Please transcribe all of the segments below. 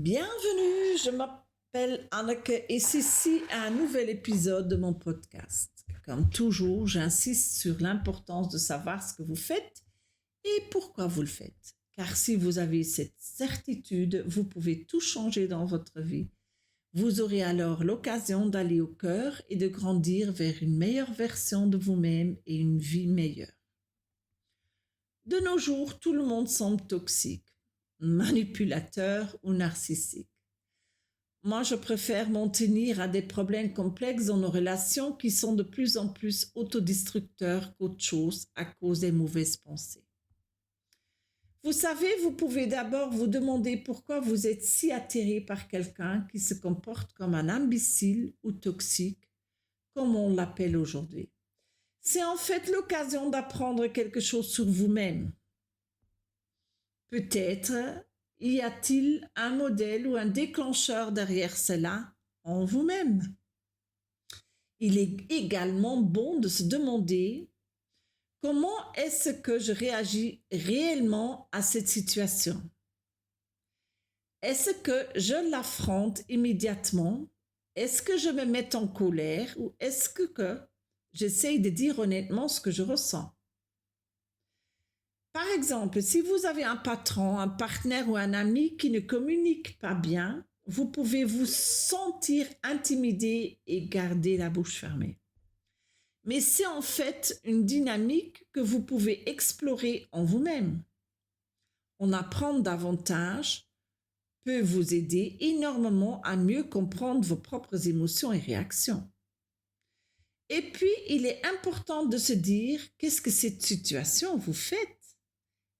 Bienvenue, je m'appelle Anneke et ceci est un nouvel épisode de mon podcast. Comme toujours, j'insiste sur l'importance de savoir ce que vous faites et pourquoi vous le faites. Car si vous avez cette certitude, vous pouvez tout changer dans votre vie. Vous aurez alors l'occasion d'aller au cœur et de grandir vers une meilleure version de vous-même et une vie meilleure. De nos jours, tout le monde semble toxique, manipulateur ou narcissique. Moi, je préfère m'en tenir à des problèmes complexes dans nos relations qui sont de plus en plus autodestructeurs qu'autre chose à cause des mauvaises pensées. Vous savez, vous pouvez d'abord vous demander pourquoi vous êtes si attiré par quelqu'un qui se comporte comme un imbécile ou toxique, comme on l'appelle aujourd'hui. C'est en fait l'occasion d'apprendre quelque chose sur vous-même. Peut-être y a-t-il un modèle ou un déclencheur derrière cela en vous-même. Il est également bon de se demander comment est-ce que je réagis réellement à cette situation. Est-ce que je l'affronte immédiatement? Est-ce que je me mets en colère ou est-ce que j'essaye de dire honnêtement ce que je ressens? Par exemple, si vous avez un patron, un partenaire ou un ami qui ne communique pas bien, vous pouvez vous sentir intimidé et garder la bouche fermée. Mais c'est en fait une dynamique que vous pouvez explorer en vous-même. En apprendre davantage peut vous aider énormément à mieux comprendre vos propres émotions et réactions. Et puis, il est important de se dire qu'est-ce que cette situation vous fait.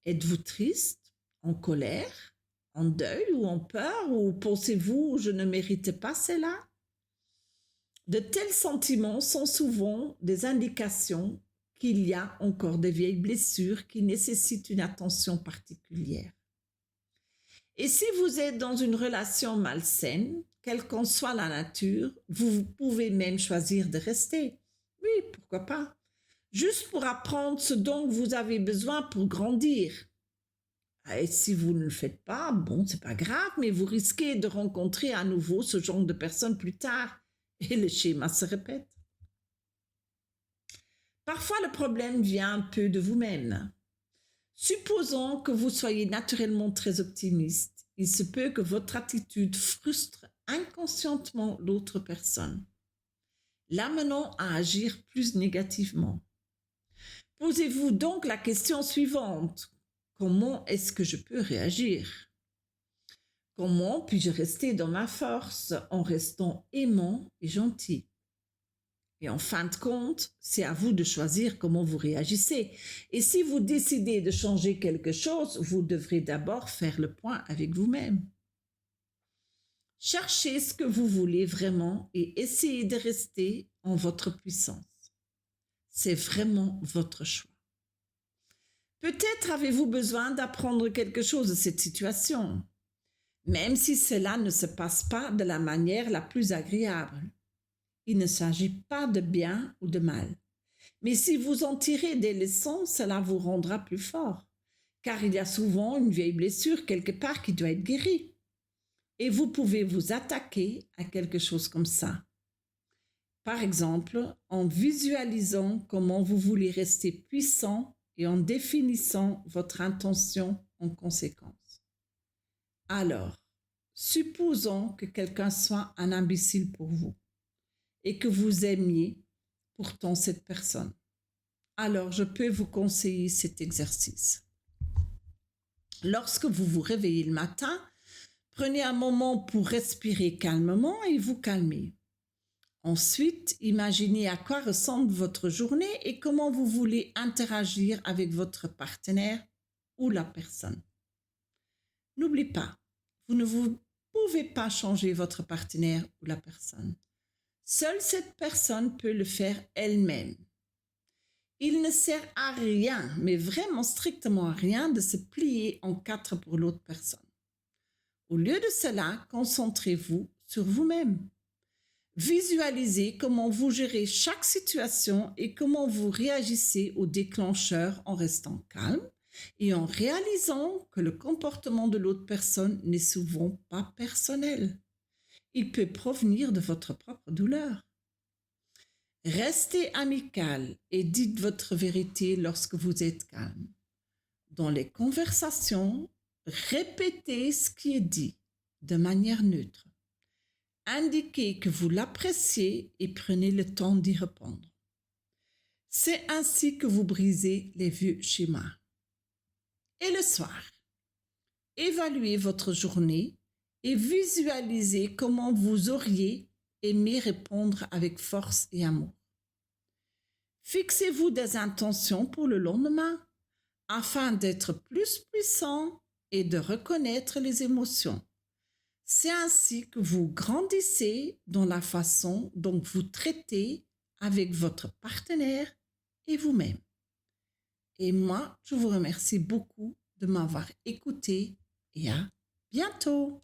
Êtes-vous triste, en colère, en deuil ou en peur ou pensez-vous je ne mérite pas cela? De tels sentiments sont souvent des indications qu'il y a encore des vieilles blessures qui nécessitent une attention particulière. Et si vous êtes dans une relation malsaine, quelle qu'en soit la nature, vous pouvez même choisir de rester. Oui, pourquoi pas? Juste pour apprendre ce dont vous avez besoin pour grandir. Et si vous ne le faites pas, bon, c'est pas grave, mais vous risquez de rencontrer à nouveau ce genre de personnes plus tard et le schéma se répète. Parfois, le problème vient un peu de vous-même. Supposons que vous soyez naturellement très optimiste. Il se peut que votre attitude frustre inconscientement l'autre personne, l'amenant à agir plus négativement. Posez-vous donc la question suivante. Comment est-ce que je peux réagir? Comment puis-je rester dans ma force en restant aimant et gentil? Et en fin de compte, c'est à vous de choisir comment vous réagissez. Et si vous décidez de changer quelque chose, vous devrez d'abord faire le point avec vous-même. Cherchez ce que vous voulez vraiment et essayez de rester en votre puissance. C'est vraiment votre choix. Peut-être avez-vous besoin d'apprendre quelque chose de cette situation, même si cela ne se passe pas de la manière la plus agréable. Il ne s'agit pas de bien ou de mal. Mais si vous en tirez des leçons, cela vous rendra plus fort, car il y a souvent une vieille blessure quelque part qui doit être guérie. Et vous pouvez vous attaquer à quelque chose comme ça. Par exemple, en visualisant comment vous voulez rester puissant et en définissant votre intention en conséquence. Alors, supposons que quelqu'un soit un imbécile pour vous et que vous aimiez pourtant cette personne. Alors, je peux vous conseiller cet exercice. Lorsque vous vous réveillez le matin, prenez un moment pour respirer calmement et vous calmer. Ensuite, imaginez à quoi ressemble votre journée et comment vous voulez interagir avec votre partenaire ou la personne. N'oubliez pas, vous ne pouvez pas changer votre partenaire ou la personne. Seule cette personne peut le faire elle-même. Il ne sert à rien, mais vraiment strictement à rien, de se plier en quatre pour l'autre personne. Au lieu de cela, concentrez-vous sur vous-même. Visualisez comment vous gérez chaque situation et comment vous réagissez aux déclencheurs en restant calme et en réalisant que le comportement de l'autre personne n'est souvent pas personnel. Il peut provenir de votre propre douleur. Restez amical et dites votre vérité lorsque vous êtes calme. Dans les conversations, répétez ce qui est dit de manière neutre. Indiquez que vous l'appréciez et prenez le temps d'y répondre. C'est ainsi que vous brisez les vieux schémas. Et le soir, évaluez votre journée et visualisez comment vous auriez aimé répondre avec force et amour. Fixez-vous des intentions pour le lendemain afin d'être plus puissant et de reconnaître les émotions. C'est ainsi que vous grandissez dans la façon dont vous traitez avec votre partenaire et vous-même. Et moi, je vous remercie beaucoup de m'avoir écouté et à bientôt.